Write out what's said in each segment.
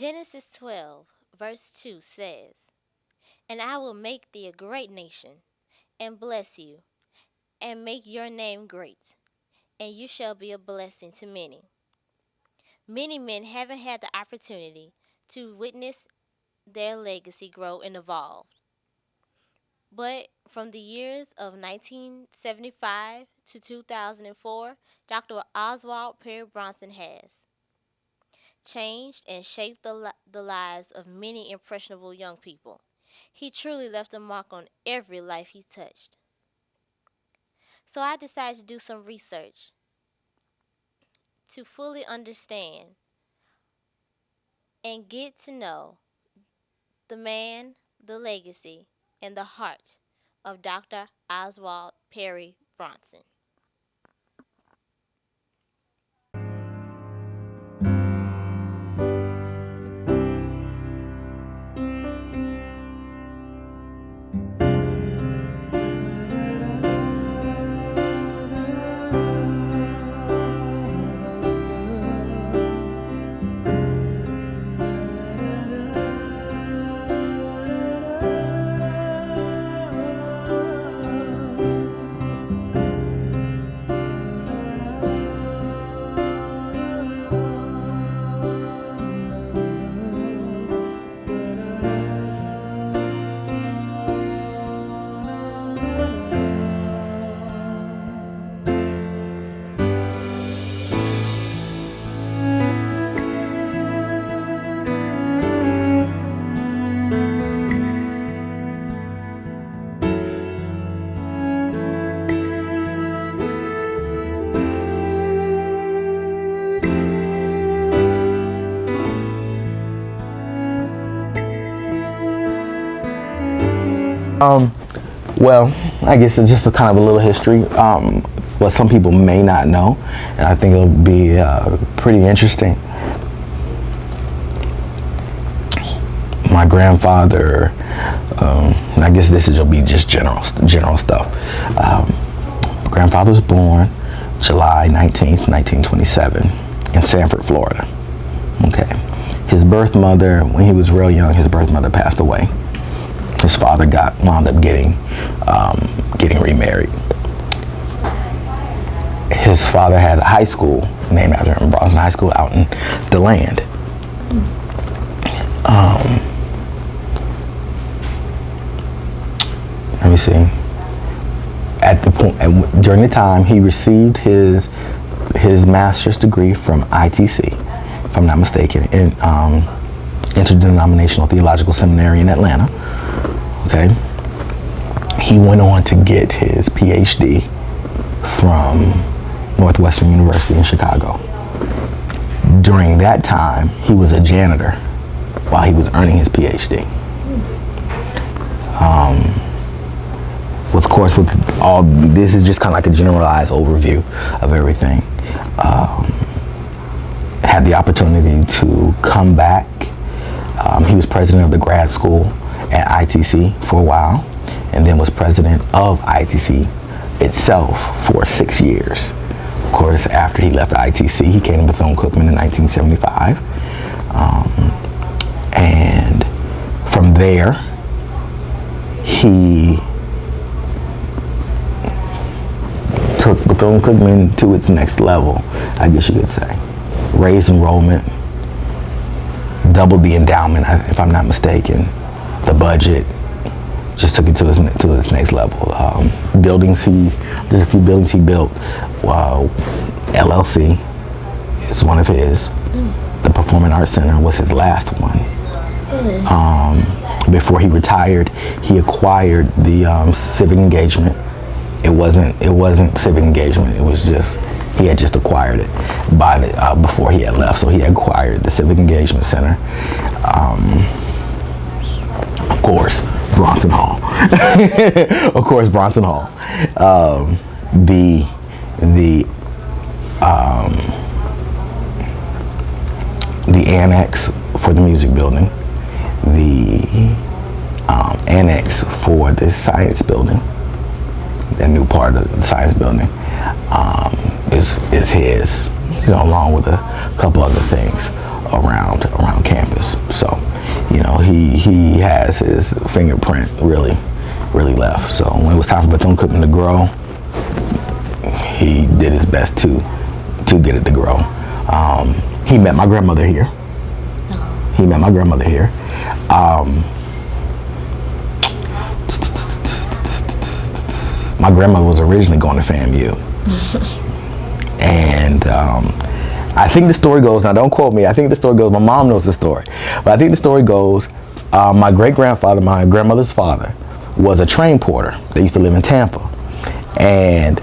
Genesis 12, verse 2 says, "And I will make thee a great nation, and bless you, and make your name great, and you shall be a blessing to many." Many men haven't had the opportunity to witness their legacy grow and evolve. But from the years of 1975 to 2004, Dr. Oswald Bronson has changed and shaped the lives of many impressionable young people. He truly left a mark on every life he touched. So I decided to do some research to fully understand and get to know the man, the legacy, and the heart of Dr. Oswald Perry Bronson. Well, I guess it's just a kind of a little history. What some people may not know, and I think it'll be pretty interesting. My grandfather, I guess will be just general stuff. Grandfather was born July 19th, 1927 in Sanford, Florida. Okay. His birth mother, when he was real young, his birth mother passed away. His father wound up getting remarried. His father had a high school named after him, Bronson High School, out in the land. Let me see. At the point during the time he received his master's degree from ITC, if I'm not mistaken, in Interdenominational Theological Seminary in Atlanta. Okay. He went on to get his PhD from Northwestern University in Chicago. During that time, he was a janitor while he was earning his PhD. Of course, with all this is just kind of like a generalized overview of everything. Had the opportunity to come back. He was president of the grad school at ITC for a while, and then was president of ITC itself for 6 years. Of course, after he left ITC, he came to Bethune-Cookman in 1975, and from there, he took Bethune-Cookman to its next level, I guess you could say. Raised enrollment, doubled the endowment, if I'm not mistaken. The budget, just took it to its next level. There's a few buildings he built. LLC is one of his. The Performing Arts Center was his last one. Before he retired, he acquired the civic engagement. It wasn't civic engagement. It was just he had just acquired it before he had left. So he acquired the Civic Engagement Center. Of course, Bronson Hall. Of course, Bronson Hall. The annex for the music building, the annex for the science building, that new part of the science building, is his, along with a couple other things. around campus. So, he has his fingerprint really left. So when it was time for Bethune-Cookman to grow, he did his best to get it to grow. He met my grandmother here. My grandmother was originally going to FAMU. And I think the story goes, now don't quote me, I think the story goes, my mom knows the story, but I think the story goes, my great-grandfather, my grandmother's father, was a train porter. They used to live in Tampa. And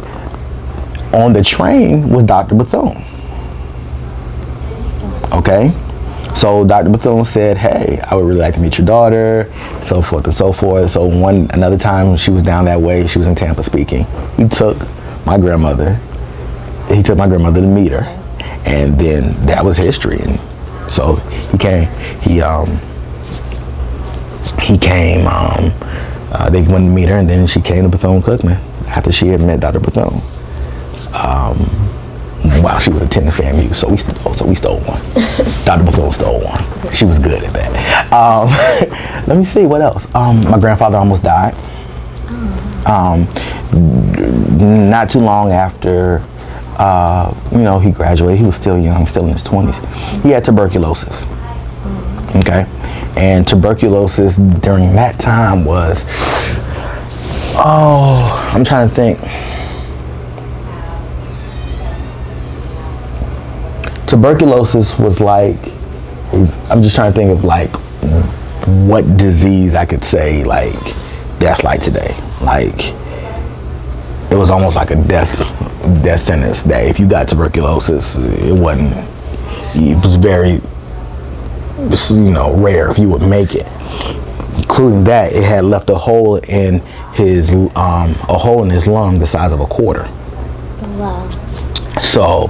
on the train was Dr. Bethune. Okay? So Dr. Bethune said, hey, I would really like to meet your daughter, so forth and so forth. So another time she was down that way, she was in Tampa speaking. He took my grandmother to meet her. And then that was history. And so they went to meet her, and then she came to Bethune-Cookman after she had met Dr. Bethune. While she was attending FAMU, so we stole one. Dr. Bethune stole one. She was good at that. Let me see, what else? My grandfather almost died. Not too long after he graduated. He was still young, still in his 20s. He had tuberculosis. Okay? And tuberculosis during that time was, I'm trying to think. Tuberculosis was like, I'm just trying to think of like what disease I could say like that's like today. Like it was almost like a death sentence that if you got tuberculosis, it was very rare if you would make it. Including that, it had left a hole in his lung the size of a quarter. Wow. So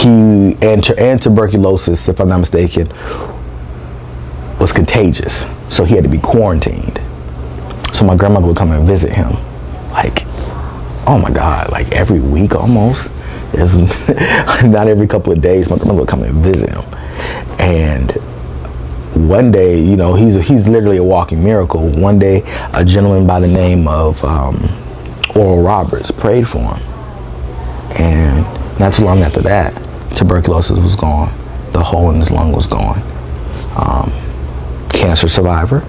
and tuberculosis, if I'm not mistaken, was contagious. So he had to be quarantined. So my grandmother would come and visit him, like, oh my God, like every week almost. Not every couple of days, my grandmother would come and visit him. And one day, he's literally a walking miracle. One day, a gentleman by the name of Oral Roberts prayed for him. And not too long after that, tuberculosis was gone. The hole in his lung was gone. Cancer survivor.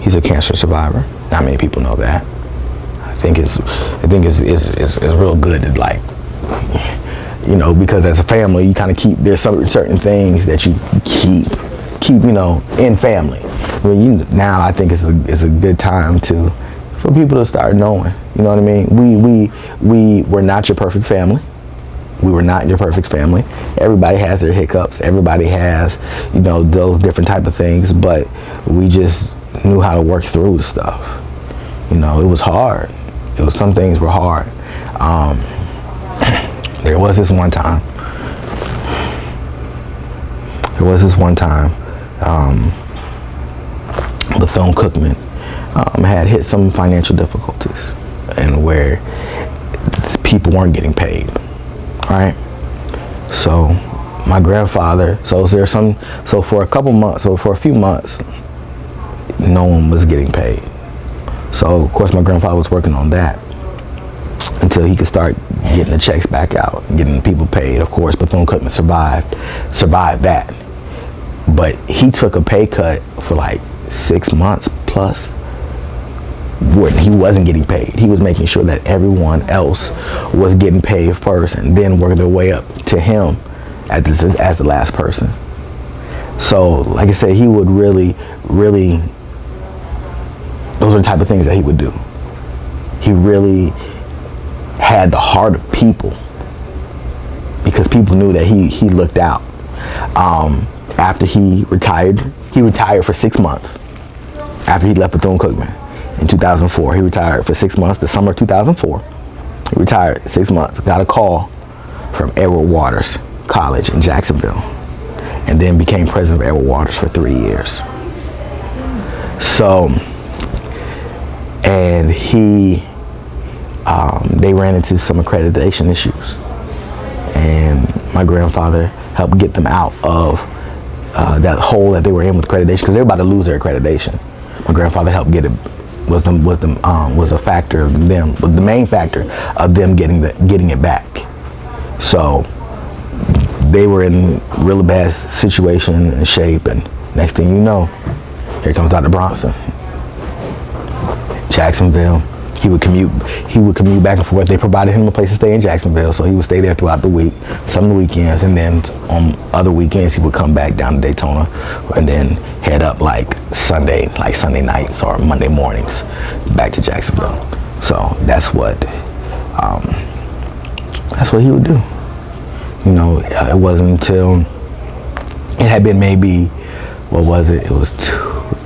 He's a cancer survivor. Not many people know that. I think it's real good to because as a family, you kind of keep, there's certain things that you keep in family. Now I think it's a good time for people to start knowing. You know what I mean? We were not your perfect family. We were not your perfect family. Everybody has their hiccups. Everybody has, those different type of things. But we just knew how to work through the stuff. It was hard. Some things were hard. There was this one time. Bethune-Cookman had hit some financial difficulties, and where people weren't getting paid. All right. So my grandfather. So for a few months, no one was getting paid. So of course my grandfather was working on that until he could start getting the checks back out and getting the people paid. Of course, Bethune-Cookman survived that. But he took a pay cut for like 6 months plus when he wasn't getting paid. He was making sure that everyone else was getting paid first and then work their way up to him as the last person. So, like I said, he would really, those are the type of things that he would do. He really had the heart of people because people knew that he looked out. After he retired for 6 months after he left Bethune-Cookman in 2004. He retired for 6 months, the summer of 2004. He retired 6 months, got a call from Edward Waters College in Jacksonville, and then became president of Edward Waters for 3 years. So, and they ran into some accreditation issues. and my grandfather helped get them out of that hole that they were in with accreditation, because they were about to lose their accreditation. My grandfather helped get it. Was a factor of them, was the main factor of them getting it back. So they were in really bad situation and shape, and next thing you know, here comes Dr. Bronson. Jacksonville. He would commute back and forth. They provided him a place to stay in Jacksonville, so he would stay there throughout the week, some of the weekends, and then on other weekends he would come back down to Daytona and then head up like Sunday nights or Monday mornings back to Jacksonville. So that's what he would do. You know, it wasn't until it had been maybe, what was it? It was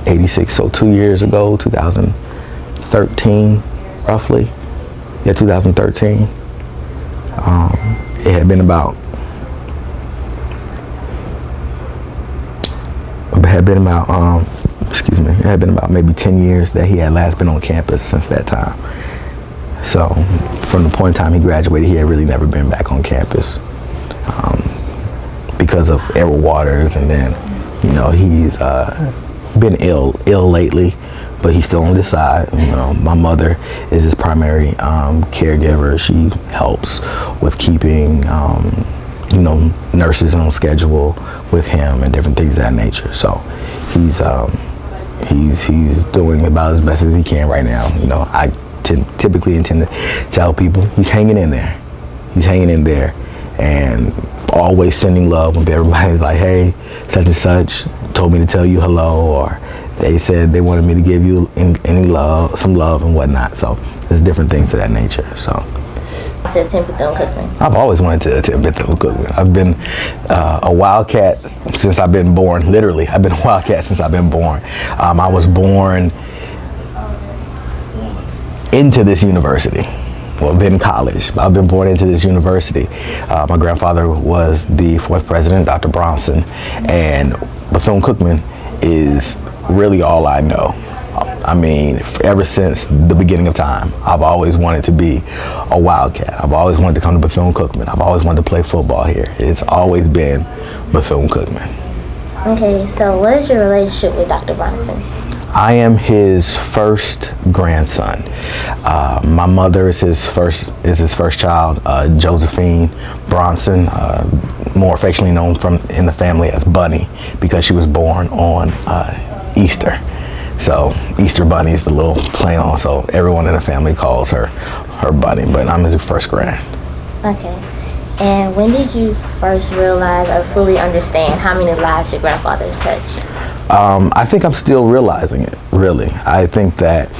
86, so 2 years ago, 2013. Roughly, yeah, 2013. It had been about maybe 10 years that he had last been on campus since that time. So from the point in time he graduated, he had really never been back on campus because of Errol Waters, and then, you know, he's been ill lately. But he's still on this side. You know, my mother is his primary caregiver. She helps with keeping, you know, nurses on schedule with him and different things of that nature. So he's doing about as best as he can right now. You know, I typically intend to tell people he's hanging in there. He's hanging in there, and always sending love when everybody's like, "Hey, such and such told me to tell you hello," or they said they wanted me to give you some love and whatnot. So there's different things of that nature. So To attend Bethune-Cookman. I've always wanted to attend Bethune-Cookman. I've been a Wildcat since I've been born. Literally, I've been a Wildcat since I've been born. I was born into this university. Well, then college. I've been born into this university. My grandfather was the fourth president, Dr. Bronson, and Bethune-Cookman is really all I know. I mean, ever since the beginning of time, I've always wanted to be a Wildcat. I've always wanted to come to Bethune-Cookman. I've always wanted to play football here. It's always been Bethune-Cookman. Okay, so what is your relationship with Dr. Bronson? I am his first grandson. My mother is his first child, Josephine Bronson, more affectionately known in the family as Bunny, because she was born on Easter. So Easter Bunny is the little play on. So everyone in the family calls her Bunny, but I'm his first grand. Okay. And when did you first realize or fully understand how many lives your grandfather has touched? I think I'm still realizing it, really. I think that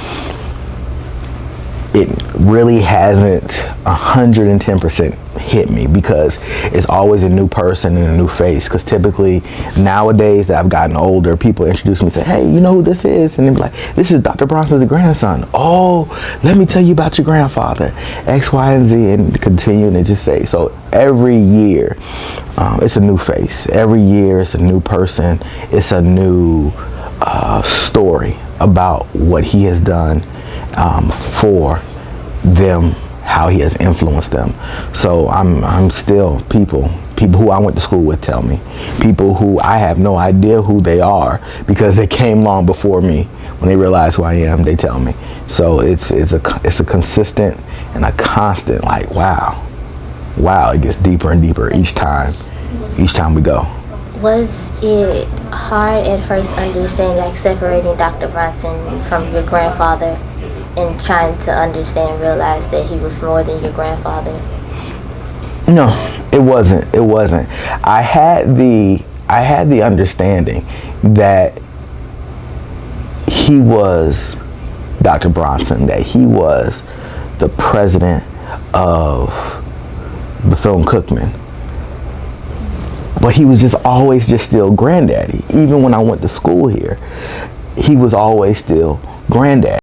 it really hasn't 110% hit me, because it's always a new person and a new face. Because typically nowadays that I've gotten older, people introduce me and say, "Hey, you know who this is?" And they're like, "This is Dr. Bronson's grandson." "Oh, let me tell you about your grandfather, X, Y, and Z," and continue and just say. So every year it's a new face. Every year it's a new person. It's a new story about what he has done for them, how he has influenced them. So I'm still people who I went to school with tell me, people who I have no idea who they are because they came long before me. When they realize who I am, they tell me. So it's a consistent and a constant, like, wow, it gets deeper and deeper each time we go. Was it hard at first understanding, like separating Dr. Bronson from your grandfather and trying to understand, realize that he was more than your grandfather? No, it wasn't. I had the understanding that he was Dr. Bronson, that he was the president of Bethune-Cookman. But he was just always still granddaddy. Even when I went to school here, he was always still granddaddy.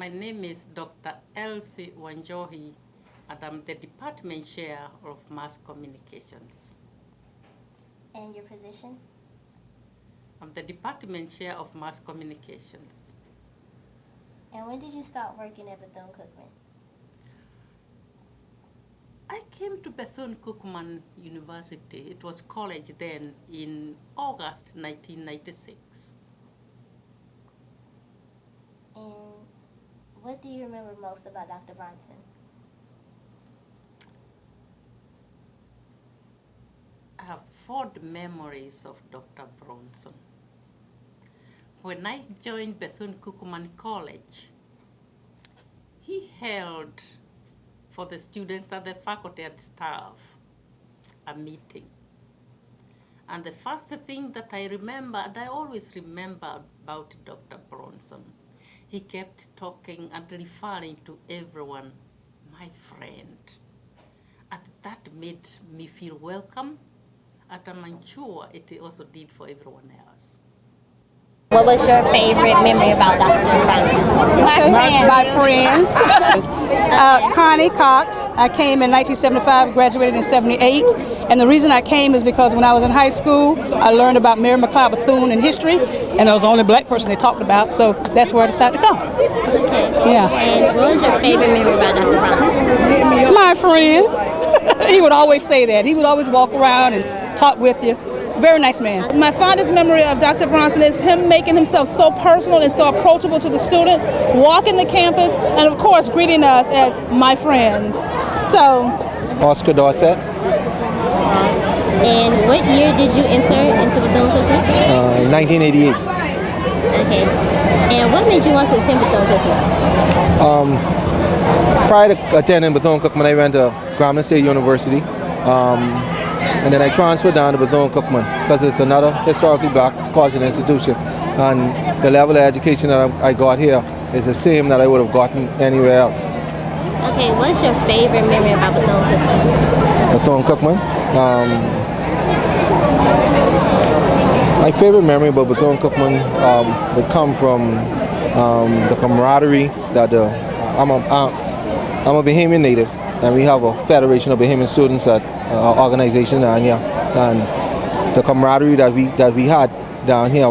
My name is Dr. Elsie Wanjohi, and I'm the Department Chair of Mass Communications. And your position? I'm the Department Chair of Mass Communications. And when did you start working at Bethune-Cookman? I came to Bethune-Cookman University, it was college then, in August 1996. And what do you remember most about Dr. Bronson? I have fond memories of Dr. Bronson. When I joined Bethune-Cookman College, he held for the students and the faculty and staff a meeting. And the first thing that I remember, and I always remember about Dr. Bronson, he kept talking and referring to everyone, my friend. And that made me feel welcome, and I'm sure it also did for everyone else. What was your favorite memory about Dr. Bronson? My friends. Connie Cox. I came in 1975, graduated in 78. And the reason I came is because when I was in high school, I learned about Mary McLeod Bethune in history, and I was the only black person they talked about, so that's where I decided to come. Okay. Yeah. And what was your favorite memory about Dr. Bronson? My friend. He would always say that. He would always walk around and talk with you. Very nice man. My fondest memory of Dr. Bronson is him making himself so personal and so approachable to the students, walking the campus, and of course greeting us as my friends. So, Oscar Dorset. And what year did you enter into Bethune-Cookman? 1988. Okay. And what made you want to attend Bethune-Cookman? Prior to attending Bethune-Cookman, I went to Grambling State University. And then I transferred down to Bethune-Cookman because it's another historically black college and institution. And the level of education that I got here is the same that I would have gotten anywhere else. Okay, what's your favorite memory about Bethune-Cookman? Bethune-Cookman. My favorite memory about Bethune-Cookman would come from the camaraderie that I'm a Bahamian native, and we have a federation of Bahamian students at our organization down here, and the camaraderie that we had down here,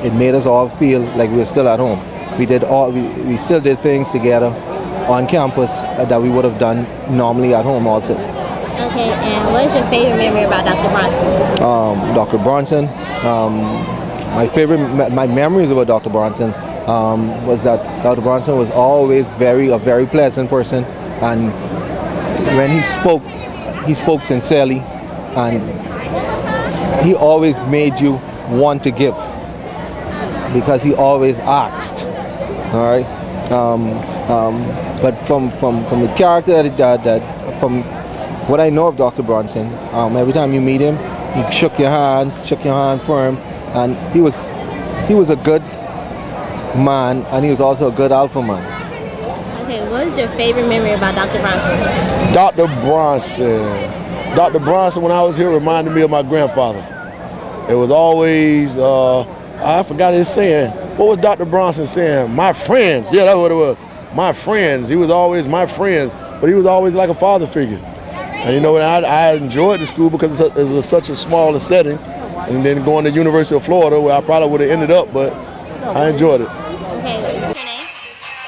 it made us all feel like we were still at home. We still did things together on campus that we would have done normally at home also. Okay, and what is your favorite memory about Dr. Bronson? Dr. Bronson. My memories about Dr. Bronson was that Dr. Bronson was always a very pleasant person, and when he spoke sincerely, and he always made you want to give because he always asked. All right, but from the character that from what I know of Dr. Bronson, every time you meet him, he shook your hand firm, and he was a good man, and he was also a good alpha man. Okay, what is your favorite memory about Dr. Bronson? Dr. Bronson. Dr. Bronson, when I was here, reminded me of my grandfather. It was always, I forgot his saying. What was Dr. Bronson saying? My friends. Yeah, that's what it was. My friends. He was always my friends, but he was always like a father figure. And you know, I enjoyed the school because it was such a small setting. And then going to University of Florida, where I probably would have ended up, but I enjoyed it. Okay, what's your name?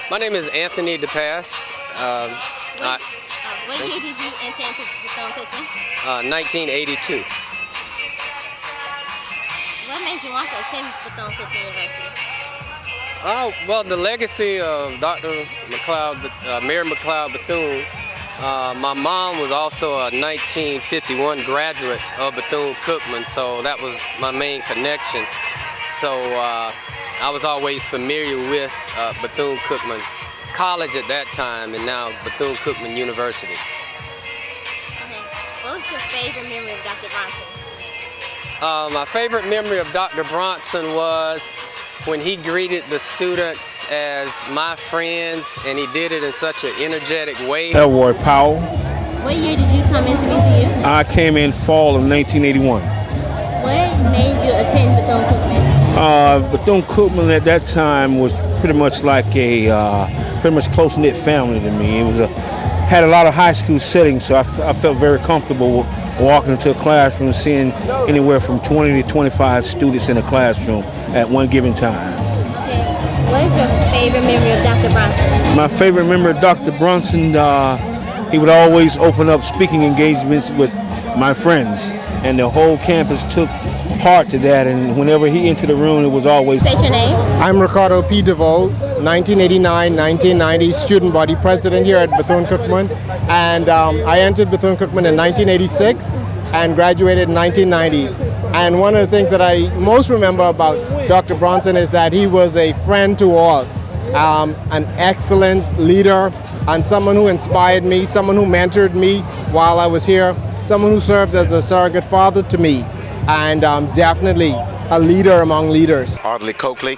My name is Anthony DePass. What year did you enter into Bethune-Cookman? 1982. What made you want to attend Bethune-Cookman University? Well, the legacy of Dr. Mary McLeod Bethune. My mom was also a 1951 graduate of Bethune-Cookman, so that was my main connection. So I was always familiar with Bethune-Cookman College at that time, and now Bethune-Cookman University. Okay. What was your favorite memory of Dr. Bronson? My favorite memory of Dr. Bronson was when he greeted the students as my friends, and he did it in such an energetic way. Elroy Powell. What year did you come into BCU? I came in fall of 1981. What made you attend Bethune-Cookman? Bethune-Cookman at that time was pretty much like a pretty much close-knit family to me. It was had a lot of high school settings, so I felt very comfortable walking into a classroom, seeing anywhere from 20 to 25 students in a classroom at one given time. Okay. What is your favorite memory of Dr. Bronson? My favorite memory of Dr. Bronson, he would always open up speaking engagements with my friends, and the whole campus took part to that, and whenever he entered the room, it was always... State your name. I'm Ricardo P. DeVoe, 1989-1990 student body president here at Bethune-Cookman, and I entered Bethune-Cookman in 1986 and graduated in 1990. And one of the things that I most remember about Dr. Bronson is that he was a friend to all, an excellent leader, and someone who inspired me, someone who mentored me while I was here, someone who served as a surrogate father to me, and definitely a leader among leaders. Audley Coakley.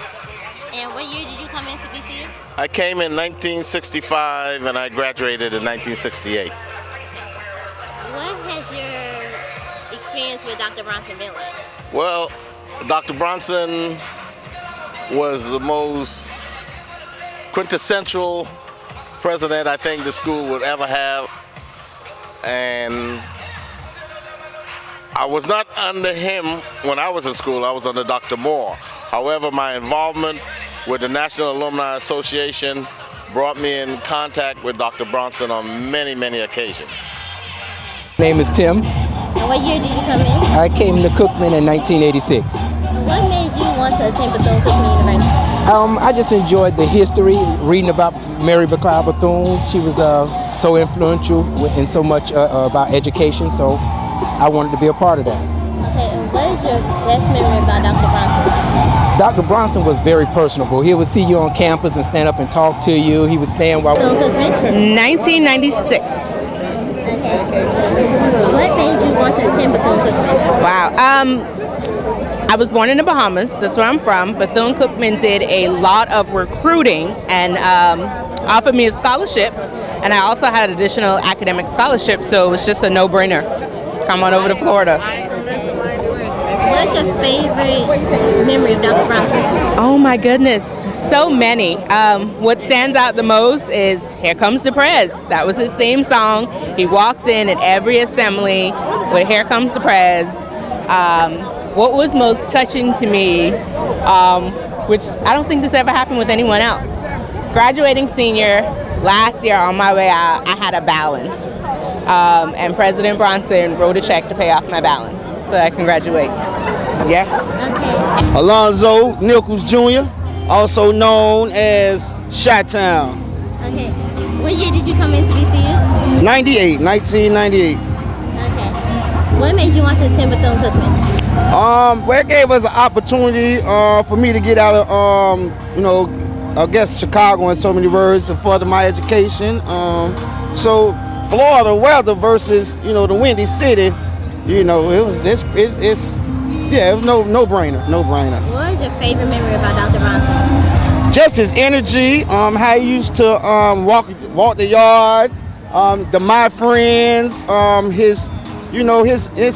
And what year did you come into BCU? I came in 1965 and I graduated in 1968. What has your experience with Dr. Bronson been like? Well, Dr. Bronson was the most quintessential president I think the school would ever have, and I was not under him when I was in school. I was under Dr. Moore. However, my involvement with the National Alumni Association brought me in contact with Dr. Bronson on many, many occasions. My name is Tim. And what year did you come in? I came to Cookman in 1986. What made you want to attend Bethune-Cookman University? I just enjoyed the history, reading about Mary McLeod Bethune. She was so influential in so much about education, so I wanted to be a part of that. Okay, and what is your best memory about Dr. Bronson? Dr. Bronson was very personable. He would see you on campus and stand up and talk to you. He would stand while... 1996. Okay. What made you want to attend Bethune-Cookman? Wow. I was born in the Bahamas. That's where I'm from. Bethune-Cookman did a lot of recruiting and offered me a scholarship. And I also had an additional academic scholarship, so it was just a no-brainer. Come on over to Florida. What's your favorite memory of Dr. Bronson? Oh my goodness, so many. What stands out the most is Here Comes the Prez. That was his theme song. He walked in at every assembly with Here Comes the Prez. What was most touching to me, which I don't think this ever happened with anyone else, graduating senior, last year on my way out, I had a balance. And President Bronson wrote a check to pay off my balance so I can graduate. Yes. Okay. Alonzo Nichols Jr., also known as Chi-Town. Okay. What year did you come into BCU? 1998. Okay. What made you want to attend Bethune-Cookman? Well, it gave us an opportunity for me to get out of, I guess Chicago in so many words and further my education. So Florida weather versus, the windy city, it was no brainer. What was your favorite memory about Dr. Bronson? Just his energy, how he used to walk the yards, my friends, his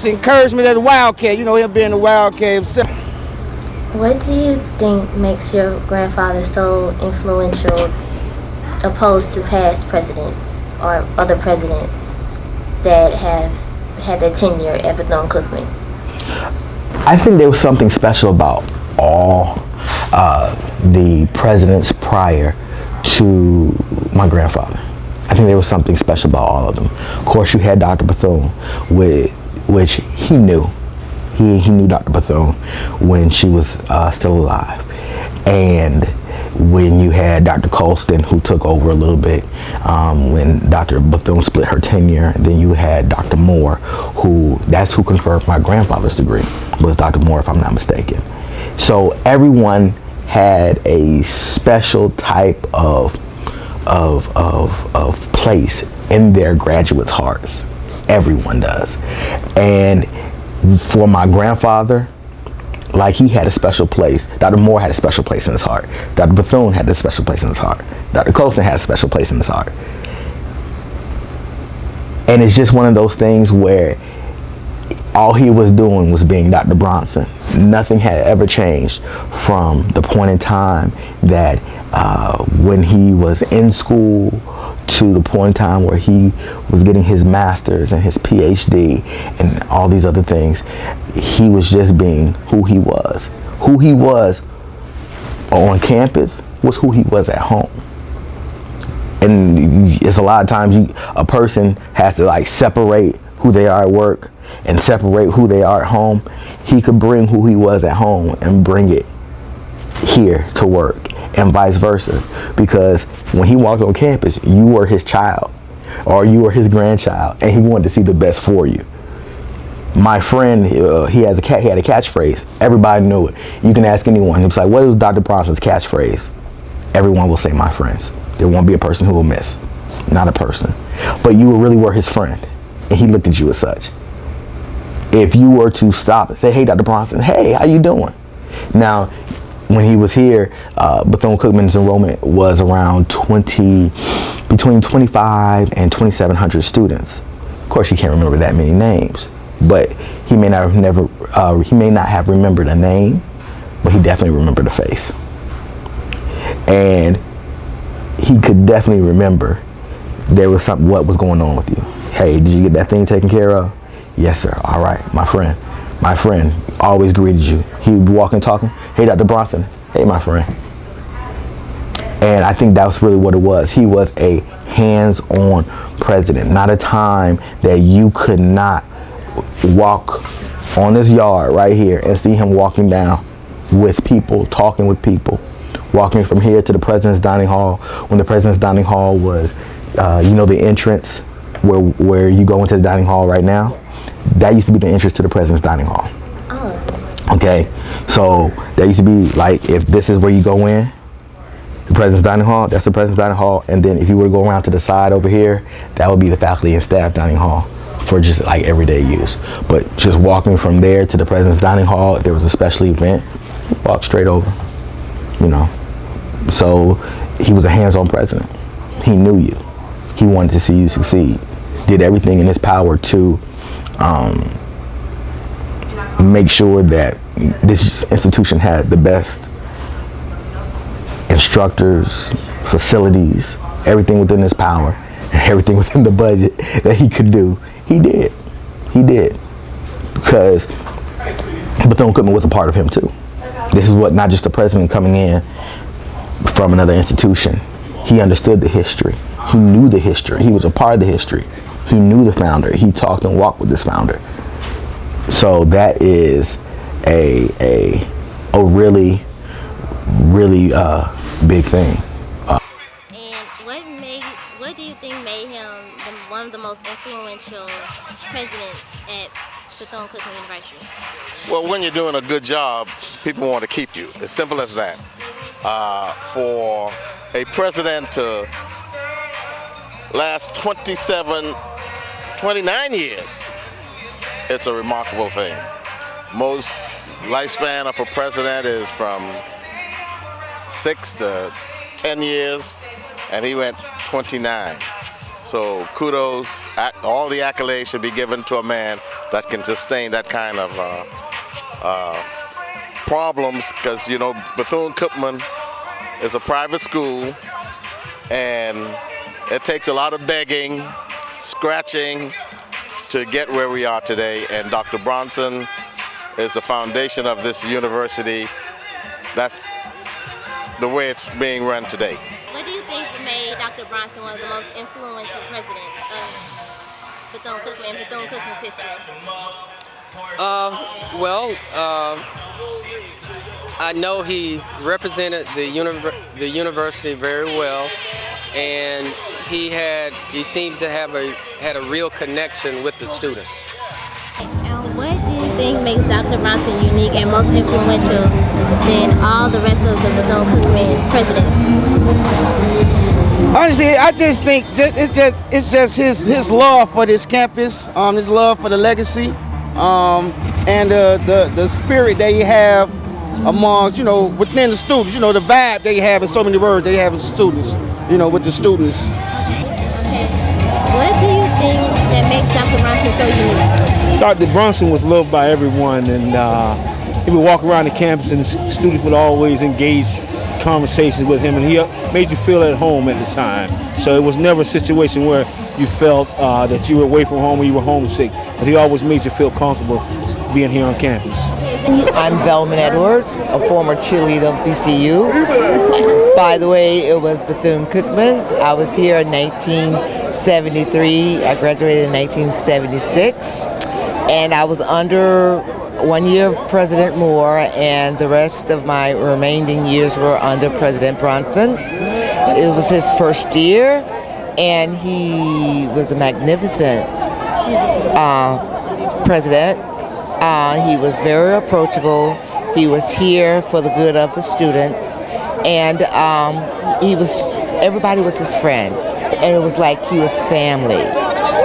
encouragement as a Wildcat, him being a Wildcat himself. What do you think makes your grandfather so influential opposed to past presidents or other presidents that have had their tenure at Bethune-Cookman? I think there was something special about all the presidents prior to my grandfather. I think there was something special about all of them. Of course, you had Dr. Bethune, which he knew. He knew Dr. Bethune when she was still alive. And when you had Dr. Colston, who took over a little bit when Dr. Bethune split her tenure, and then you had Dr. Moore, that's who confirmed my grandfather's degree, was Dr. Moore, if I'm not mistaken. So everyone had a special type of place in their graduates' hearts. Everyone does. And for my grandfather, like, he had a special place. Dr. Moore had a special place in his heart. Dr. Bethune had a special place in his heart. Dr. Colston had a special place in his heart. And it's just one of those things where all he was doing was being Dr. Bronson. Nothing had ever changed from the point in time that when he was in school to the point in time where he was getting his master's and his PhD and all these other things. He was just being who he was. Who he was on campus was who he was at home. And it's a lot of times a person has to like separate who they are at work and separate who they are at home. He could bring who he was at home and bring it here to work, and vice versa, because when he walked on campus, you were his child or you were his grandchild, and he wanted to see the best for you. My friend, he had a catchphrase. Everybody knew it. You can ask anyone. He was like, what was Dr. Bronson's catchphrase? Everyone will say, my friends. There won't be a person who will miss. Not a person. But you really were his friend, and he looked at you as such. If you were to stop and say, hey, Dr. Bronson, hey, how you doing? Now, when he was here, Bethune-Cookman's enrollment was around between 25 and 2,700 students. Of course, you can't remember that many names, but he may not have remembered a name, but he definitely remembered a face. And he could definitely remember there was something, what was going on with you. Hey, did you get that thing taken care of? Yes, sir. All right, my friend. My friend always greeted you. He would be walking, talking. Hey, Dr. Bronson. Hey, my friend. And I think that's really what it was. He was a hands-on president. Not a time that you could not walk on this yard right here and see him walking down with people, talking with people, walking from here to the President's Dining Hall. When the President's Dining Hall was, the entrance where you go into the dining hall right now. That used to be the entrance to the President's Dining Hall. Oh. Okay, so that used to be like, if this is where you go in, the President's Dining Hall, that's the President's Dining Hall. And then if you were to go around to the side over here, that would be the Faculty and Staff Dining Hall for just like everyday use. But just walking from there to the President's Dining Hall, if there was a special event, walk straight over, So he was a hands-on president. He knew you. He wanted to see you succeed. Did everything in his power to make sure that this institution had the best instructors, facilities, everything within his power, and everything within the budget that he could do. He did. He did. Because Bethune-Cookman was a part of him too. This is what, not just the president coming in from another institution. He understood the history. He knew the history. He was a part of the history. He knew the founder. He talked and walked with this founder. So that is a really, really big thing. And what do you think made him one of the most influential presidents at Bethune-Cookman University? Well, when you're doing a good job, people want to keep you. As simple as that. For a president to last 29 years, it's a remarkable thing. Most lifespan of a president is from 6 to 10 years, and he went 29. So kudos, all the accolades should be given to a man that can sustain that kind of problems, because Bethune-Cookman is a private school, and it takes a lot of begging, scratching to get where we are today. And Dr. Bronson is the foundation of this university. That's the way it's being run today. What do you think made Dr. Bronson one of the most influential presidents of Bethune-Cookman and Bethune-Cookman's history? I know he represented the university very well, and he seemed to have had a real connection with the students. And what do you think makes Dr. Bronson unique and most influential than all the rest of the Bethune-Cookman presidents? Honestly, I just think it's just his love for this campus, his love for the legacy, and the spirit that he have amongst, within the students, the vibe they have, in so many words they have as students, with the students. Okay. What do you think that makes Dr. Bronson so unique? Dr. Bronson was loved by everyone, and he would walk around the campus and the students would always engage conversations with him, and he made you feel at home at the time. So it was never a situation where you felt that you were away from home or you were homesick, but he always made you feel comfortable being here on campus. I'm Velman Edwards, a former cheerleader of BCU. By the way, it was Bethune-Cookman. I was here in 1973. I graduated in 1976. And I was under 1 year of President Moore, and the rest of my remaining years were under President Bronson. It was his first year, and he was a magnificent president. He was very approachable. He was here for the good of the students, and everybody was his friend, and it was like he was family.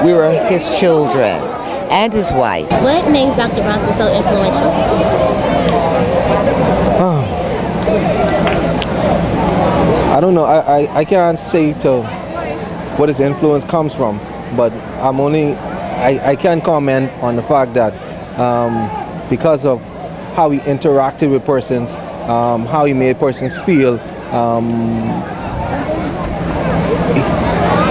We were his children and his wife. What makes Dr. Bronson so influential? I don't know. I can't say to what his influence comes from, but I can comment on the fact that because of how he interacted with persons, how he made persons feel,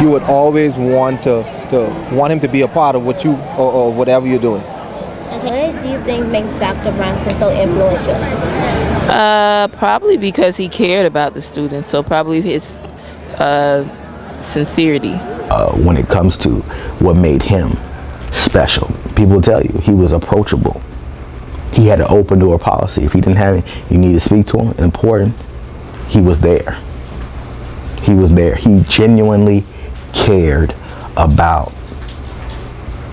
you would always want him to be a part of what you or whatever you're doing. What do you think makes Dr. Bronson so influential? Probably because he cared about the students, so probably his sincerity. When it comes to what made him special, people will tell you he was approachable. He had an open door policy. If he didn't have it, you need to speak to him, important, he was there. He was there. He genuinely cared about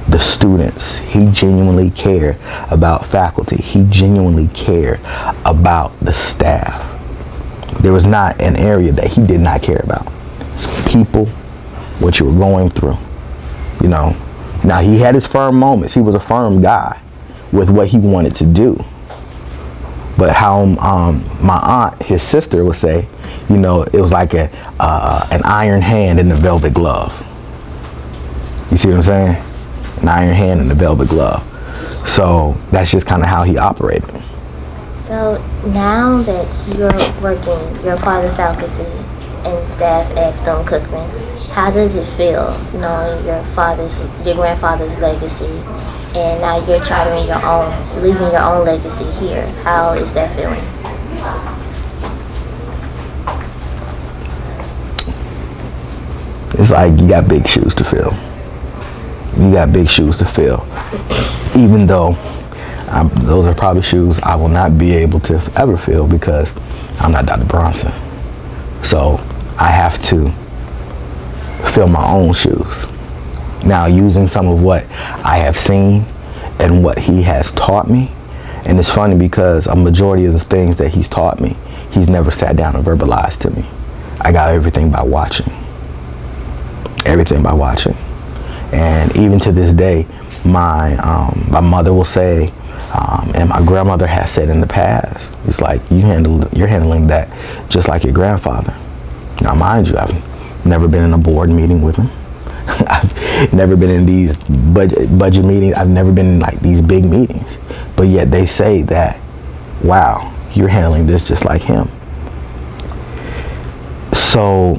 the students. He genuinely cared about faculty. He genuinely cared about the staff. There was not an area that he did not care about. So people, what you were going through, you know. Now he had his firm moments. He was a firm guy with what he wanted to do. But how my aunt, his sister, would say, you know, it was like an iron hand in the velvet glove. You see what I'm saying? An iron hand in the velvet glove. So that's just kind of how he operated. So now that you're working your father's faculty and staff at Bethune-Cookman, how does it feel knowing your grandfather's legacy, and now you're chartering your own, leaving your own legacy here? How is that feeling? It's like you got big shoes to fill. You got big shoes to fill. Even though those are probably shoes I will not be able to ever fill because I'm not Dr. Bronson. So I have to fill my own shoes. Now, using some of what I have seen and what he has taught me, and it's funny because a majority of the things that he's taught me, he's never sat down and verbalized to me. I got everything by watching. Everything by watching. And even to this day, my mother will say, and my grandmother has said in the past, it's like you're handling that just like your grandfather. Now, mind you, I've never been in a board meeting with him. I've never been in these budget meetings. I've never been in like these big meetings. But yet they say that, wow, you're handling this just like him. So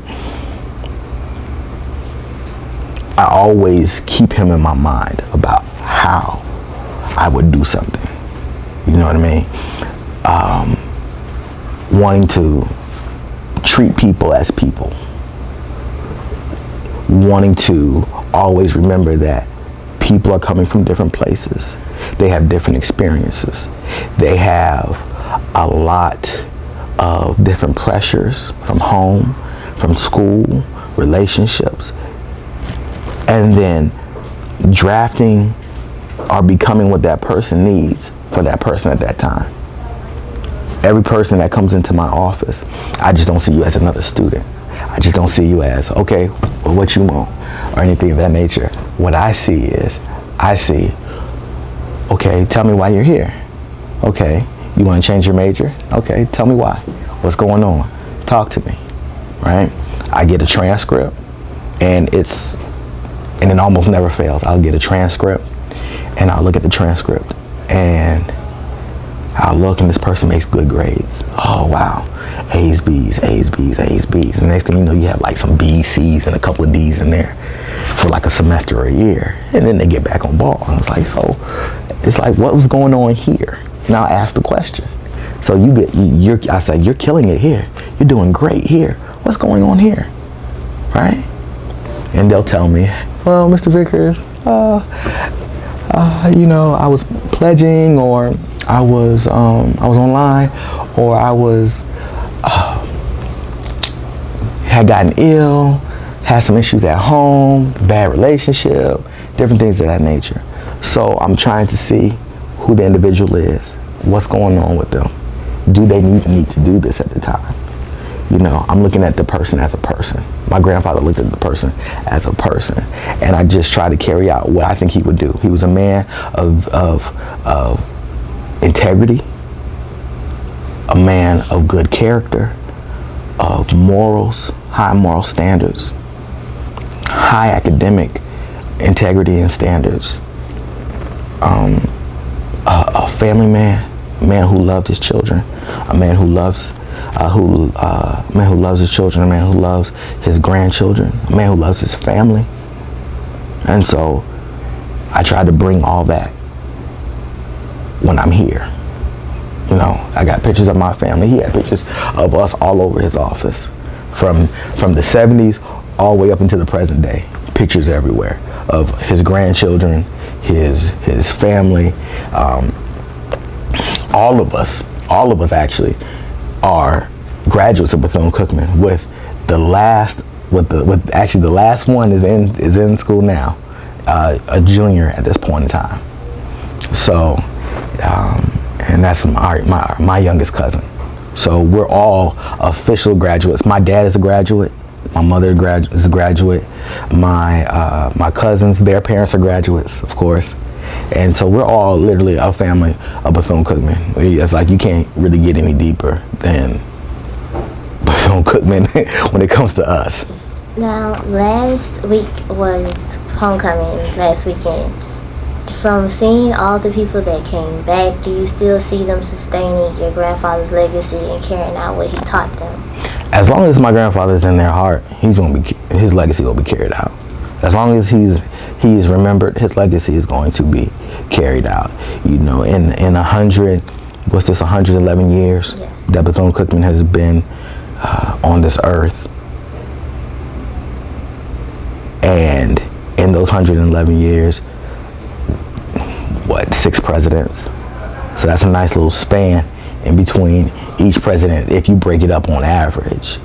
I always keep him in my mind about how I would do something. You know what I mean? Wanting to treat people as people. Wanting to always remember that people are coming from different places. They have different experiences. They have a lot of different pressures from home, from school, relationships, and then drafting or becoming what that person needs for that person at that time. Every person that comes into my office, I just don't see you as another student. I just don't see you as, okay, well, what you want, or anything of that nature. What I see is, okay, tell me why you're here. Okay, you want to change your major? Okay, tell me why. What's going on? Talk to me, right? I get a transcript, and it almost never fails. I'll get a transcript, and I'll look at the transcript, and I'll look, and this person makes good grades. Oh wow, A's, B's, A's, B's, A's, B's. And the next thing you know, you have like some B's, C's, and a couple of D's in there for like a semester or a year. And then they get back on ball. And it's like, so it's like, what was going on here? And I'll ask the question. So I said, you're killing it here. You're doing great here. What's going on here? Right? And they'll tell me, well, Mr. Vickers, you know, I was pledging, or I was online, or I was had gotten ill, had some issues at home, bad relationship, different things of that nature. So I'm trying to see who the individual is, what's going on with them. Do they need to do this at the time? You know, I'm looking at the person as a person. My grandfather looked at the person as a person, and I just try to carry out what I think he would do. He was a man of integrity, a man of good character, of morals, high moral standards, high academic integrity and standards, a family man, a man who loved his children, a man who loves his children, a man who loves his grandchildren, a man who loves his family. And so I try to bring all that when I'm here. You know, I got pictures of my family. He had pictures of us all over his office, from the 70s all the way up into the present day. Pictures everywhere of his grandchildren, his family. All of us actually are graduates of Bethune-Cookman. The last one is in school now, a junior at this point in time. So, and that's my youngest cousin. So we're all official graduates. My dad is a graduate. My mother is a graduate. My cousins, their parents are graduates, of course. And so we're all literally a family of Bethune-Cookman. It's like you can't really get any deeper than Bethune-Cookman when it comes to us. Now, last week was homecoming, last weekend. From seeing all the people that came back, do you still see them sustaining your grandfather's legacy and carrying out what he taught them? As long as my grandfather's in their heart, his legacy will be carried out. As long as he is remembered, his legacy is going to be carried out. You know, in 111 years yes. that Bethune-Cookman has been on this earth, and in those 111 years, 6 presidents? So that's a nice little span in between each president if you break it up on average.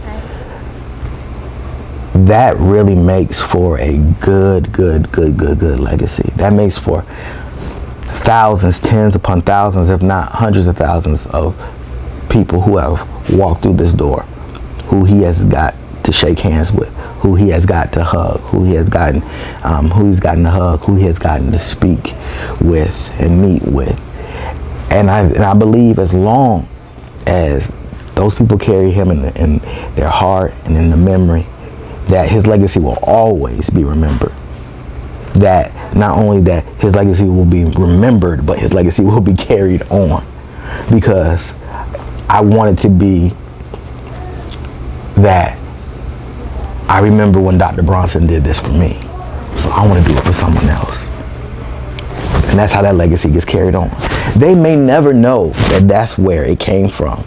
That really makes for a good legacy. That makes for thousands, tens upon thousands, if not hundreds of thousands of people who have walked through this door, who he has got to shake hands with, who he has got to hug, who he's gotten to hug, who he has gotten to speak with and meet with. And I believe as long as those people carry him in their heart and in the memory, that his legacy will always be remembered. That not only that his legacy will be remembered, but his legacy will be carried on. Because I want it to be that I remember when Dr. Bronson did this for me, so I want to do it for someone else. And that's how that legacy gets carried on. They may never know that that's where it came from.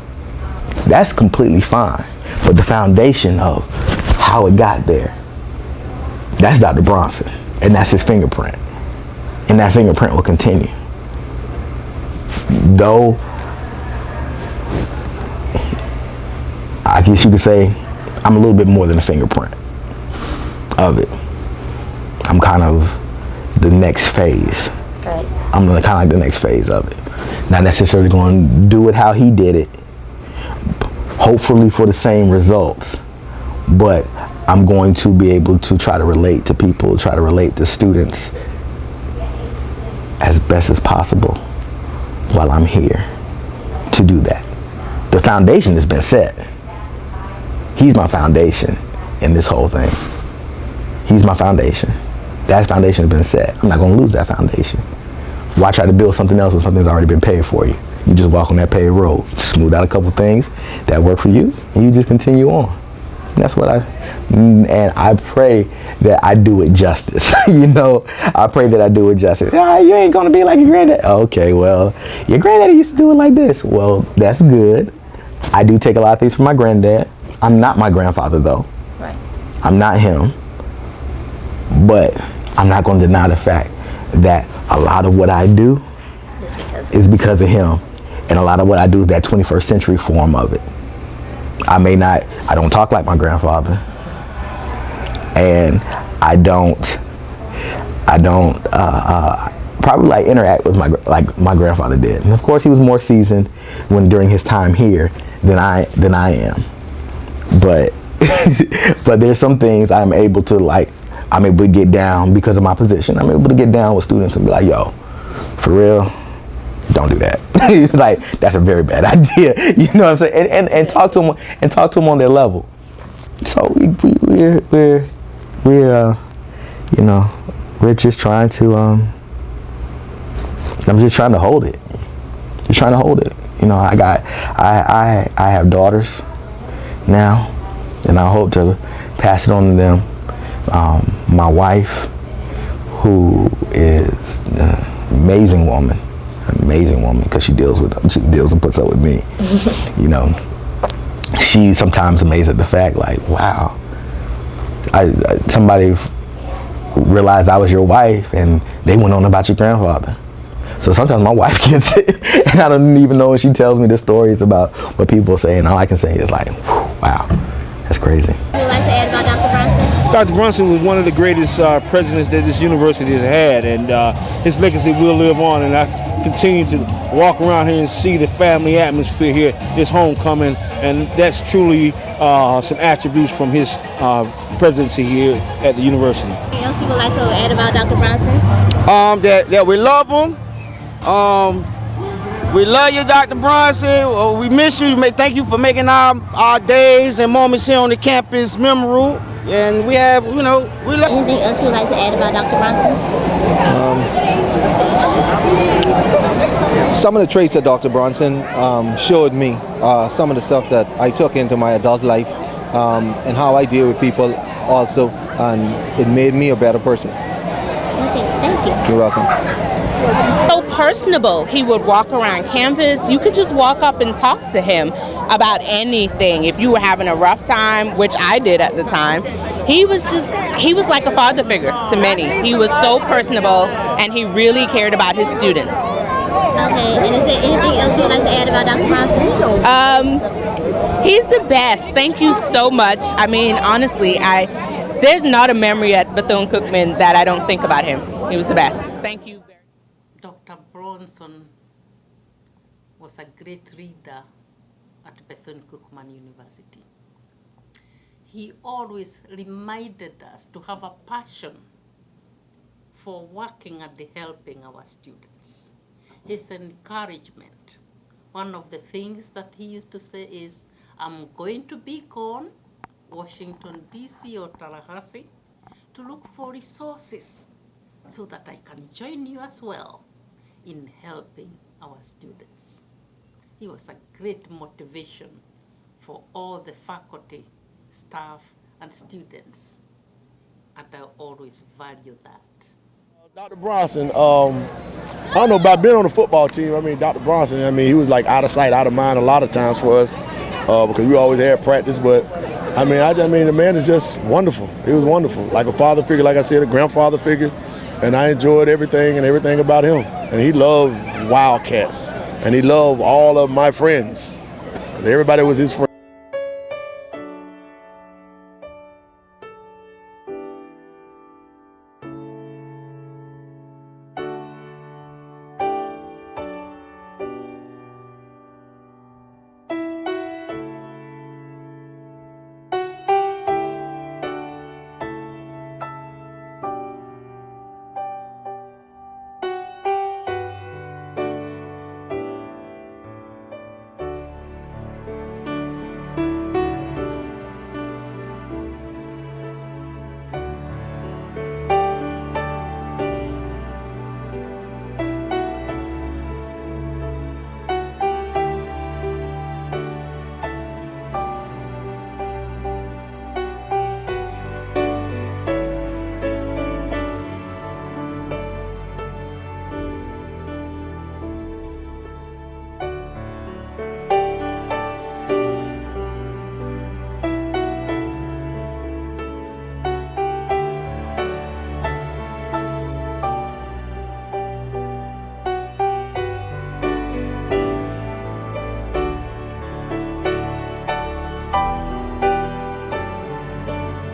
That's completely fine. But the foundation of how it got there, that's Dr. Bronson, and that's his fingerprint. And that fingerprint will continue. Though, I guess you could say, I'm a little bit more than a fingerprint of it. I'm kind of the next phase. Right. I'm kind of like the next phase of it. Not necessarily going to do it how he did it, hopefully for the same results, but I'm going to be able to try to relate to people, try to relate to students as best as possible while I'm here to do that. The foundation has been set. He's my foundation in this whole thing. He's my foundation. That foundation has been set. I'm not going to lose that foundation. Why try to build something else when something's already been paid for you? You just walk on that paved road, smooth out a couple things that work for you, and you just continue on. And that's what and I pray that I do it justice. You know, I pray that I do it justice. You ain't gonna be like your granddad. Okay, well, your granddaddy used to do it like this. Well, that's good. I do take a lot of things from my granddad. I'm not my grandfather though. Right. I'm not him. But I'm not gonna deny the fact that a lot of what I do is because of him. And a lot of what I do is that 21st century form of it. I don't talk like my grandfather. And I don't probably like interact with like my grandfather did. And of course he was more seasoned during his time here than I am. But but there's some things I'm able to get down because of my position. I'm able to get down with students and be like, yo, for real, don't do that. Like, that's a very bad idea. You know what I'm saying? And talk to them on their level. So we're you know, we're just trying to I'm just trying to hold it. Just trying to hold it. You know, I have daughters now, and I hope to pass it on to them. My wife, who is an amazing woman, because she deals and puts up with me. You know, she's sometimes amazed at the fact, like, wow, somebody realized I was your wife, and they went on about your grandfather. So sometimes my wife gets it, and I don't even know when she tells me the stories about what people say, and all I can say is like, wow, that's crazy. Would you like to add about Dr. Bronson? Dr. Bronson was one of the greatest presidents that this university has had, and his legacy will live on. And I continue to walk around here and see the family atmosphere here, this homecoming, and that's truly some attributes from his presidency here at the university. Anything else you would like to add about Dr. Bronson? That we love him. We love you, Dr. Bronson. We miss you. Thank you for making our days and moments here on the campus memorable. And we have, you know, we love. Anything else you would like to add about Dr. Bronson? Some of the traits that Dr. Bronson showed me, some of the stuff that I took into my adult life, and how I deal with people also, and it made me a better person. Okay, thank you. You're welcome. So personable. He would walk around campus. You could just walk up and talk to him about anything. If you were having a rough time, which I did at the time, he was like a father figure to many. He was so personable, and he really cared about his students. Okay, and is there anything else you would like to add about Dr. Bronson? He's the best. Thank you so much. I mean, honestly, there's not a memory at Bethune-Cookman that I don't think about him. He was the best. Thank you. Dr. Bronson was a great reader at Bethune-Cookman University. He always reminded us to have a passion for working at the helping our students. His encouragement, one of the things that he used to say is, I'm going to be gone, Washington, D.C. or Tallahassee, to look for resources so that I can join you as well in helping our students. He was a great motivation for all the faculty, staff, and students, and I always value that. Dr. Bronson, I don't know about being on the football team. I mean, Dr. Bronson, I mean, he was like out of sight, out of mind a lot of times for us because we always had practice, but I mean, the man is just wonderful. He was wonderful, like a father figure, like I said, a grandfather figure, and I enjoyed everything about him. And he loved Wildcats, and he loved all of my friends. Everybody was his friend.